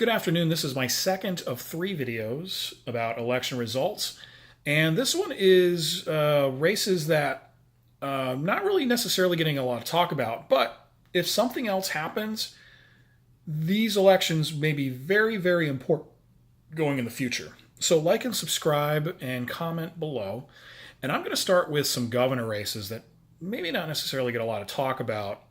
Good afternoon. This is my second of three videos about election results. And this one is races that not really necessarily getting a lot of talk about, but if something else happens, these elections may be very, very important going in the future. So like and subscribe and comment below. And I'm going to start with some governor races that maybe not necessarily get a lot of talk about,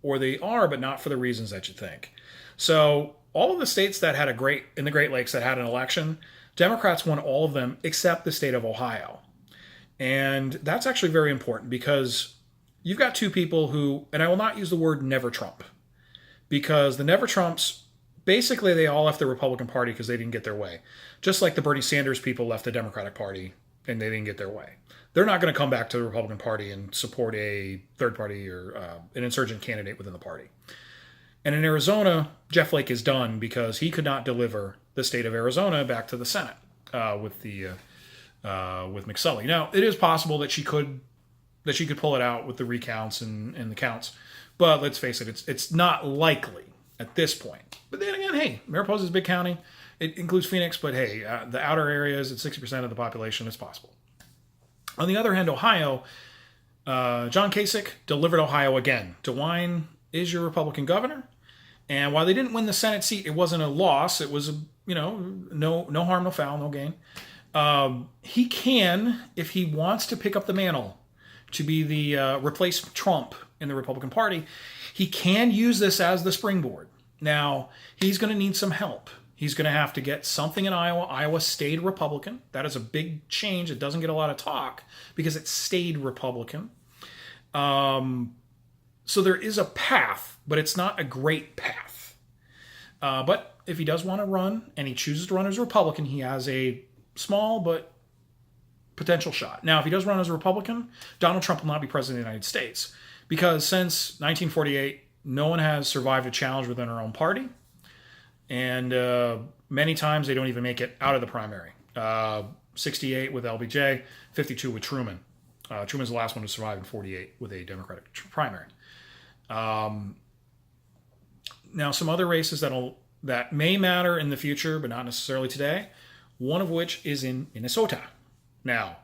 or they are, but not for the reasons that you think. So all of the states that had in the Great Lakes that had an election, Democrats won all of them except the state of Ohio. And that's actually very important because you've got two people who, and I will not use the word never Trump, because the never Trumps, basically they all left the Republican Party because they didn't get their way. Just like the Bernie Sanders people left the Democratic Party and they didn't get their way. They're not going to come back to the Republican Party and support a third party or an insurgent candidate within the party. And in Arizona, Jeff Flake is done because he could not deliver the state of Arizona back to the Senate with McSully. Now, it is possible that she could pull it out with the recounts and the counts, but let's face it, it's not likely at this point. But then again, hey, Mariposa is a big county. It includes Phoenix, but hey, the outer areas, it's 60% of the population. It's possible. On the other hand, Ohio, John Kasich delivered Ohio again. DeWine is your Republican governor. And while they didn't win the Senate seat, it wasn't a loss. It was, no harm, no foul, no gain. He can, if he wants to pick up the mantle to be the replace Trump in the Republican Party, he can use this as the springboard. Now, he's going to need some help. He's going to have to get something in Iowa. Iowa stayed Republican. That is a big change. It doesn't get a lot of talk because it stayed Republican. So there is a path, but it's not a great path. But if he does want to run and he chooses to run as a Republican, he has a small but potential shot. Now, if he does run as a Republican, Donald Trump will not be president of the United States because since 1948, no one has survived a challenge within our own party. And many times they don't even make it out of the primary. 68 with LBJ, 52 with Truman. Truman's the last one to survive in 48 with a Democratic primary. Now, some other races that may matter in the future, but not necessarily today, one of which is in Minnesota. Now,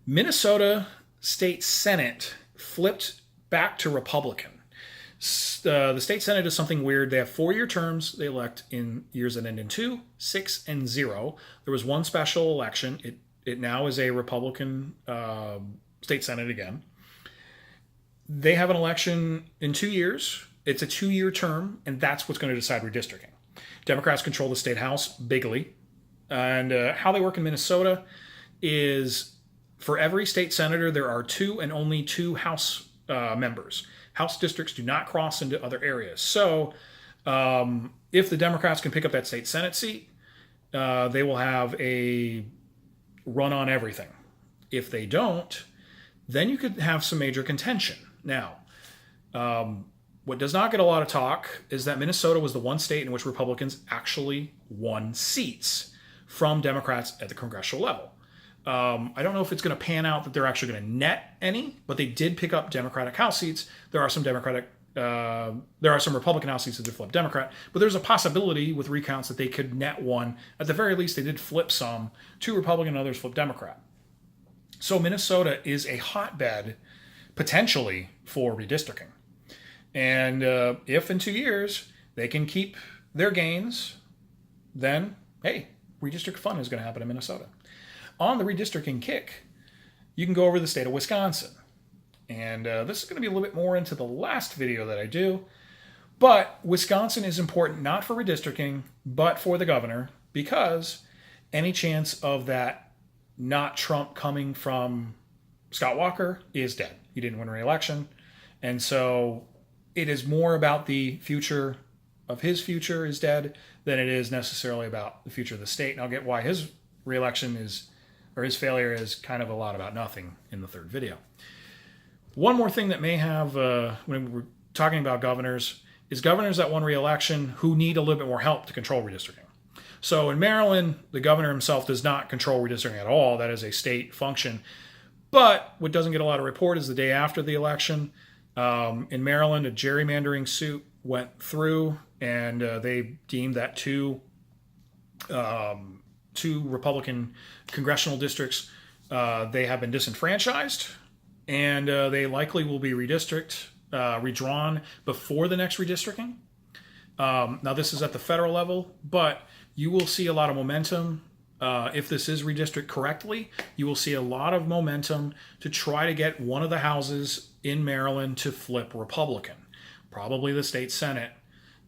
Minnesota State Senate flipped back to Republican. The state Senate is something weird. They have 4-year terms. They elect in years that end in 2, 6, and 0. There was one special election. It now is a Republican state Senate again. They have an election in 2 years. It's a 2-year term, and that's what's going to decide redistricting. Democrats control the state house bigly. And how they work in Minnesota is for every state senator, there are 2 and only 2 House members. House districts do not cross into other areas. So if the Democrats can pick up that state Senate seat, they will have a run on everything. If they don't, then you could have some major contention. Now, what does not get a lot of talk is that Minnesota was the one state in which Republicans actually won seats from Democrats at the congressional level. I don't know if it's going to pan out that they're actually going to net any, but they did pick up Democratic House seats. There are some Republican House seats that did flip Democrat, but there's a possibility with recounts that they could net one. At the very least, they did flip some to Republican and others flip Democrat. So Minnesota is a hotbed potentially for redistricting. And if in 2 years they can keep their gains, then, hey, redistrict fun is going to happen in Minnesota. On the redistricting kick, you can go over to the state of Wisconsin. And this is going to be a little bit more into the last video that I do. But Wisconsin is important not for redistricting, but for the governor, because any chance of that not Trump coming from Scott Walker is dead. He didn't win re-election. And so it is more about the future of his future is dead than it is necessarily about the future of the state. And I'll get why his re-election or his failure is kind of a lot about nothing in the third video. One more thing that may have, when we're talking about governors, is governors that won re-election who need a little bit more help to control redistricting. So in Maryland, the governor himself does not control redistricting at all. That is a state function. But what doesn't get a lot of report is the day after the election. In Maryland, a gerrymandering suit went through and they deemed that two Republican congressional districts, they have been disenfranchised, and they likely will be redrawn before the next redistricting. Now, this is at the federal level, but you will see a lot of momentum. If this is redistricted correctly, you will see a lot of momentum to try to get one of the houses in Maryland to flip Republican. Probably the state Senate.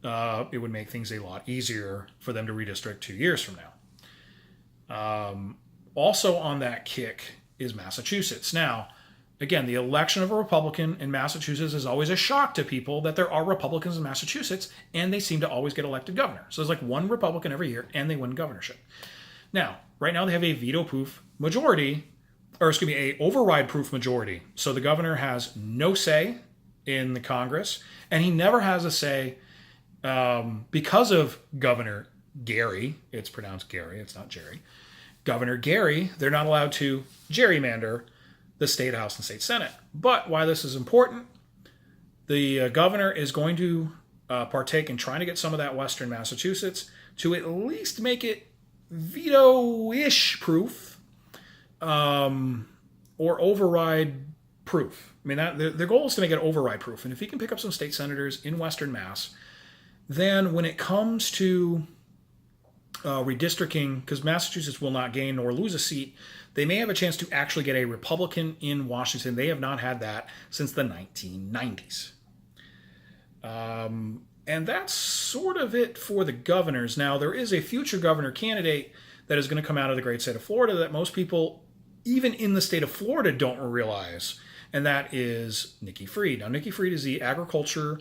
It would make things a lot easier for them to redistrict 2 years from now. Also on that kick is Massachusetts. Now, again, the election of a Republican in Massachusetts is always a shock to people that there are Republicans in Massachusetts, and they seem to always get elected governor. So there's like one Republican every year, and they win governorship. Now, right now they have a veto-proof majority, or excuse me, a override-proof majority. So the governor has no say in the Congress, and he never has a say because of Governor Gary. It's pronounced Gary, it's not Jerry. Governor Gary, they're not allowed to gerrymander the state house and state senate. But why this is important, the governor is going to partake in trying to get some of that western Massachusetts to at least make it veto-ish proof or override proof. I mean, their goal is to make it override proof. And if he can pick up some state senators in western Mass, then when it comes to redistricting, because Massachusetts will not gain nor lose a seat, they may have a chance to actually get a Republican in Washington. They have not had that since the 1990s. And that's sort of it for the governors. Now, there is a future governor candidate that is going to come out of the great state of Florida that most people, even in the state of Florida, don't realize, and that is Nikki Fried. Now, Nikki Fried is the agriculture,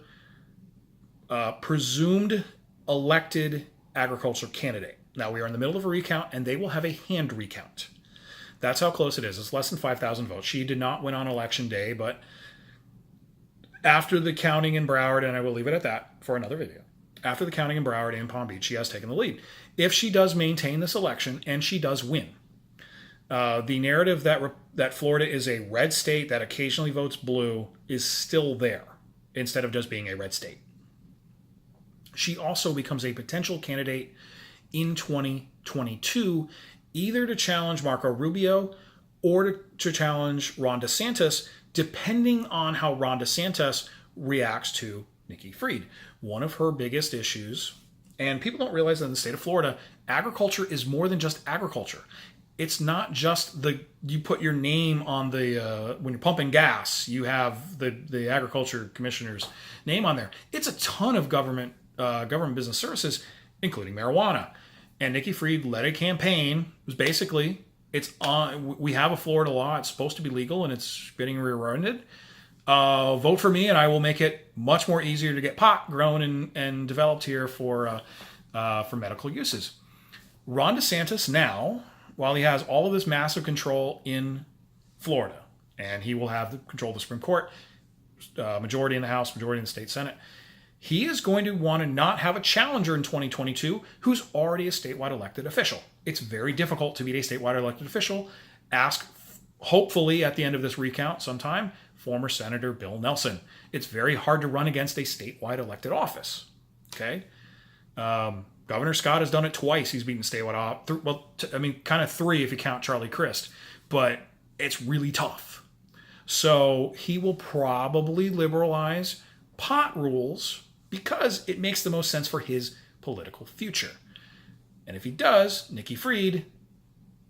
presumed elected agriculture candidate. Now, we are in the middle of a recount, and they will have a hand recount. That's how close it is. It's less than 5,000 votes. She did not win on election day, but after the counting in Broward, and I will leave it at that for another video, after the counting in Broward and Palm Beach, she has taken the lead. If she does maintain this election, and she does win, the narrative that Florida is a red state that occasionally votes blue is still there, instead of just being a red state. She also becomes a potential candidate in 2022, either to challenge Marco Rubio or to challenge Ron DeSantis, depending on how Ron DeSantis reacts to Nikki Fried. One of her biggest issues, and people don't realize that in the state of Florida, agriculture is more than just agriculture. It's not just you put your name on the, when you're pumping gas, you have the agriculture commissioner's name on there. It's a ton of government business services, including marijuana. And Nikki Fried led a campaign. It was basically, we have a Florida law. It's supposed to be legal, and it's getting rear-ended. Vote for me, and I will make it much more easier to get pot grown and developed here for medical uses. Ron DeSantis now, while he has all of this massive control in Florida, and he will have the control of the Supreme Court, majority in the House, majority in the state Senate, he is going to want to not have a challenger in 2022 who's already a statewide elected official. It's very difficult to beat a statewide elected official. Ask, hopefully at the end of this recount sometime, former Senator Bill Nelson. It's very hard to run against a statewide elected office. Okay? Governor Scott has done it twice. He's beaten statewide kind of three if you count Charlie Crist. But it's really tough. So he will probably liberalize pot rules because it makes the most sense for his political future. And if he does, Nikki Fried,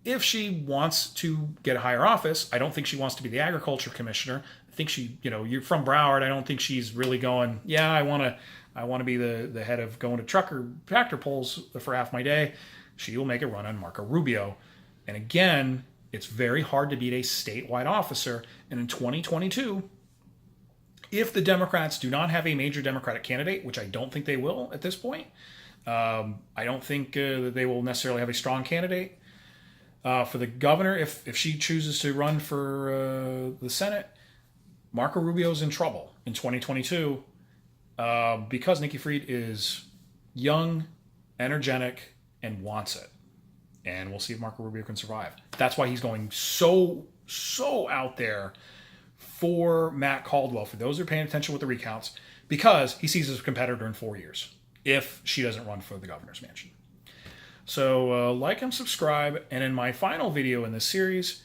if she wants to get a higher office, I don't think she wants to be the agriculture commissioner. I think you're from Broward. I don't think she's really going, yeah, I want to be the head of going to tractor pulls for half my day. She will make a run on Marco Rubio. And again, it's very hard to beat a statewide officer. And in 2022, if the Democrats do not have a major Democratic candidate, which I don't think they will at this point, I don't think that they will necessarily have a strong candidate for the governor. If she chooses to run for the Senate, Marco Rubio's in trouble in 2022 because Nikki Fried is young, energetic, and wants it. And we'll see if Marco Rubio can survive. That's why he's going so out there for Matt Caldwell, for those who are paying attention with the recounts, because he sees his competitor in 4 years. if she doesn't run for the governor's mansion. So like and subscribe. And in my final video in this series,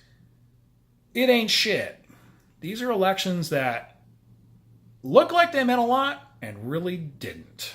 it ain't shit. These are elections that look like they meant a lot and really didn't.